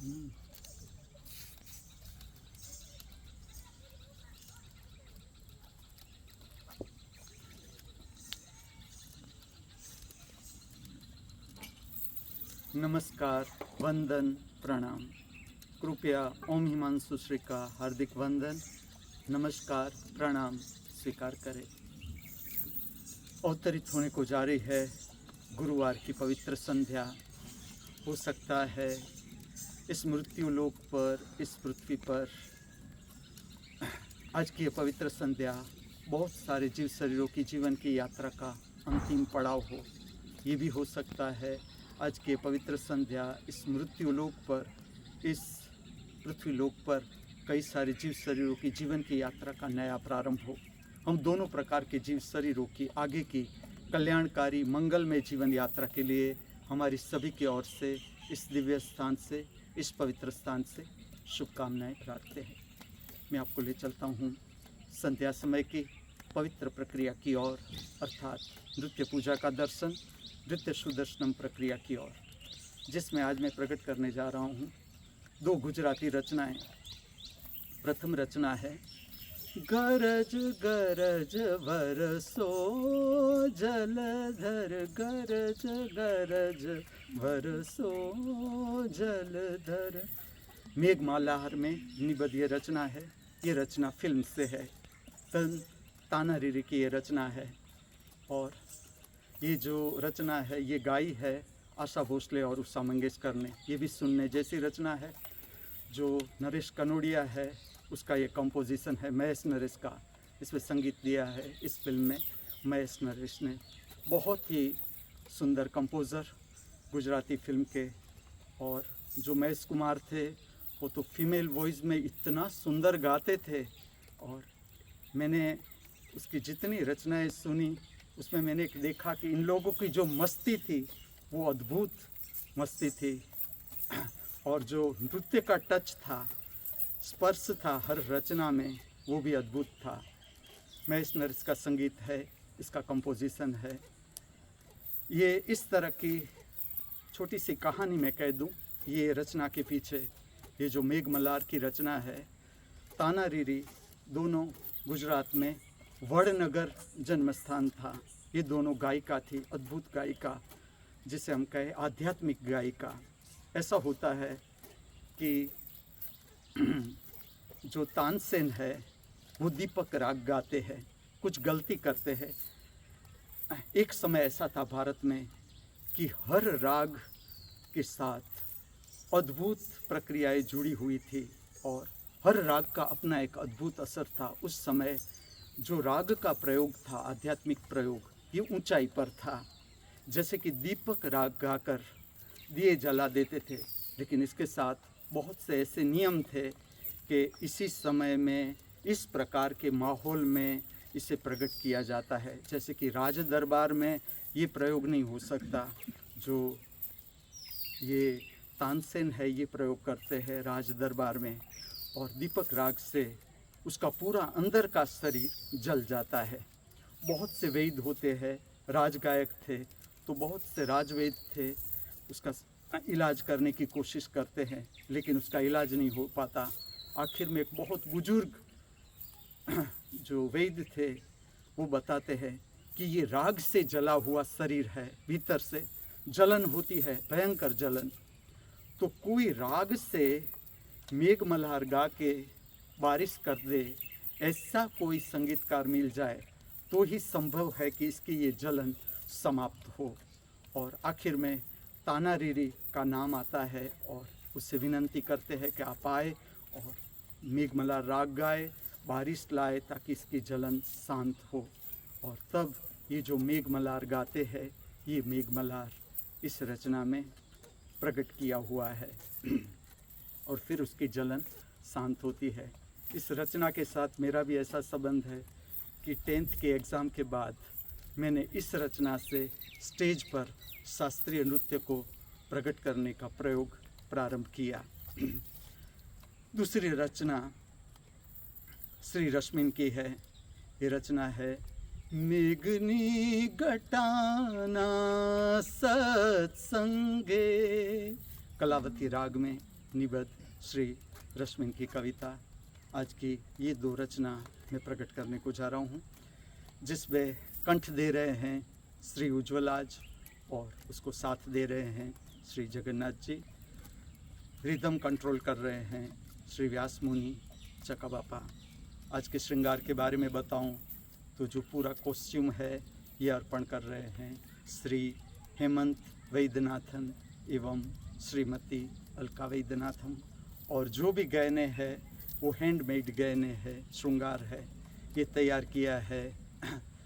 नमस्कार, वंदन, प्रणाम। कृपया ओम हिमांशु श्री का हार्दिक वंदन, नमस्कार, प्रणाम स्वीकार करें। अवतरित होने को जा रही है गुरुवार की पवित्र संध्या। हो सकता है इस मृत्यु लोक पर, इस पृथ्वी पर आज की यह पवित्र संध्या बहुत सारे जीव शरीरों की जीवन की यात्रा का अंतिम पड़ाव हो। ये भी हो सकता है आज की पवित्र संध्या इस मृत्यु लोक पर, इस पृथ्वी लोक पर कई सारे जीव शरीरों की जीवन की यात्रा का नया प्रारंभ हो। हम दोनों प्रकार के जीव शरीरों की आगे की कल्याणकारी मंगलमय जीवन यात्रा के लिए हमारी सभी की ओर से इस दिव्य स्थान से, इस पवित्र स्थान से शुभकामनाएं प्रार्थते हैं। मैं आपको ले चलता हूँ संध्या समय की पवित्र प्रक्रिया की ओर, अर्थात नृत्य पूजा का दर्शन, नृत्य सुदर्शनम प्रक्रिया की ओर, जिसमें आज मैं प्रकट करने जा रहा हूँ दो गुजराती रचनाएं। प्रथम रचना है गरज गरज बरसो जलधर, गरज गरज बरसो जलधर। मेघमालाहार में निबद्ध ये रचना है। ये रचना फिल्म से है, ताना रीरी की ये रचना है। और ये जो रचना है ये गाई है आशा भोसले और उषा मंगेशकर ने। ये भी सुनने जैसी रचना है। जो नरेश कनोडिया है उसका ये कंपोजिशन है, महेश नरेश का इसमें संगीत दिया है। इस फिल्म में महेश नरेश ने, बहुत ही सुंदर कंपोज़र गुजराती फिल्म के। और जो महेश कुमार थे वो तो फीमेल वॉइस में इतना सुंदर गाते थे। और मैंने उसकी जितनी रचनाएं सुनी उसमें मैंने देखा कि इन लोगों की जो मस्ती थी वो अद्भुत मस्ती थी। और जो नृत्य का टच था, स्पर्श था हर रचना में, वो भी अद्भुत था। महेश नरेश का संगीत है, इसका कंपोजिशन है। ये इस तरह की छोटी सी कहानी मैं कह दूं। ये रचना के पीछे ये जो मेघमल्हार की रचना है, ताना रीरी दोनों गुजरात में वडनगर जन्म स्थान था। ये दोनों गायिका थी, अद्भुत गायिका, जिसे हम कहें आध्यात्मिक गायिका। ऐसा होता है कि जो तानसेन है वो दीपक राग गाते हैं, कुछ गलती करते हैं। एक समय ऐसा था भारत में कि हर राग के साथ अद्भुत प्रक्रियाएं जुड़ी हुई थी और हर राग का अपना एक अद्भुत असर था। उस समय जो राग का प्रयोग था, आध्यात्मिक प्रयोग, ये ऊंचाई पर था। जैसे कि दीपक राग गाकर दिए जला देते थे, लेकिन इसके साथ बहुत से ऐसे नियम थे कि इसी समय में, इस प्रकार के माहौल में इसे प्रकट किया जाता है। जैसे कि राज दरबार में ये प्रयोग नहीं हो सकता। जो ये तानसेन है ये प्रयोग करते हैं राज दरबार में, और दीपक राग से उसका पूरा अंदर का शरीर जल जाता है। बहुत से वैद्य होते हैं, राजगायक थे तो बहुत से राजवैद्य थे, उसका इलाज करने की कोशिश करते हैं लेकिन उसका इलाज नहीं हो पाता। आखिर में एक बहुत बुजुर्ग जो वैद्य थे वो बताते हैं कि ये राग से जला हुआ शरीर है, भीतर से जलन होती है, भयंकर जलन। तो कोई राग से मेघमल्हार गा के बारिश कर दे, ऐसा कोई संगीतकार मिल जाए तो ही संभव है कि इसकी ये जलन समाप्त हो। और आखिर में ताना रीरी का नाम आता है और उससे विनंती करते हैं कि आप आए और मेघमल्हार राग गाए, बारिश लाए ताकि इसकी जलन शांत हो। और तब ये जो मेघमल्हार गाते हैं, ये मेघमल्हार इस रचना में प्रकट किया हुआ है और फिर उसकी जलन शांत होती है। इस रचना के साथ मेरा भी ऐसा संबंध है कि 10th के एग्ज़ाम के बाद मैंने इस रचना से स्टेज पर शास्त्रीय नृत्य को प्रकट करने का प्रयोग प्रारंभ किया। दूसरी रचना श्री रश्मिन की है। ये रचना है मेघनी घटाना सत्संगे, कलावती राग में निबद्ध श्री रश्मिन की कविता आज की ये 2 रचना मैं प्रकट करने को जा रहा हूँ, जिसमें कंठ दे रहे हैं श्री उज्ज्वल आज और उसको साथ दे रहे हैं श्री जगन्नाथ जी। रिदम कंट्रोल कर रहे हैं श्री व्यास मुनि चका बापा। आज के श्रृंगार के बारे में बताऊं तो जो पूरा कॉस्ट्यूम है ये अर्पण कर रहे हैं श्री हेमंत वैद्यनाथन एवं श्रीमती अलका वैद्यनाथन। और जो भी गहने हैं वो हैंडमेड गहने हैं, श्रृंगार है। ये तैयार किया है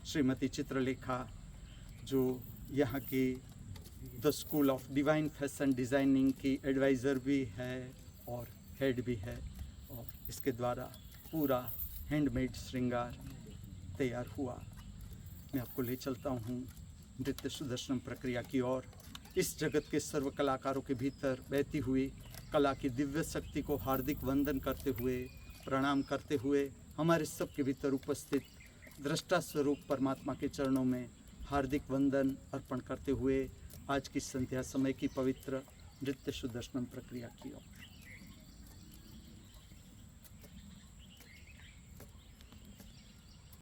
श्रीमती चित्रलेखा, जो यहाँ की the school of divine fashion designing की एडवाइज़र भी है और हेड भी है। और इसके द्वारा पूरा हैंडमेड श्रृंगार तैयार हुआ। मैं आपको ले चलता हूँ नृत्य सुदर्शन प्रक्रिया की ओर। इस जगत के सर्व कलाकारों के भीतर बहती हुई कला की दिव्य शक्ति को हार्दिक वंदन करते हुए, प्रणाम करते हुए, हमारे सबके भीतर उपस्थित दृष्टा स्वरूप परमात्मा के चरणों में हार्दिक वंदन अर्पण करते हुए आज की संध्या समय की पवित्र नृत्य सुदर्शन प्रक्रिया की ओर।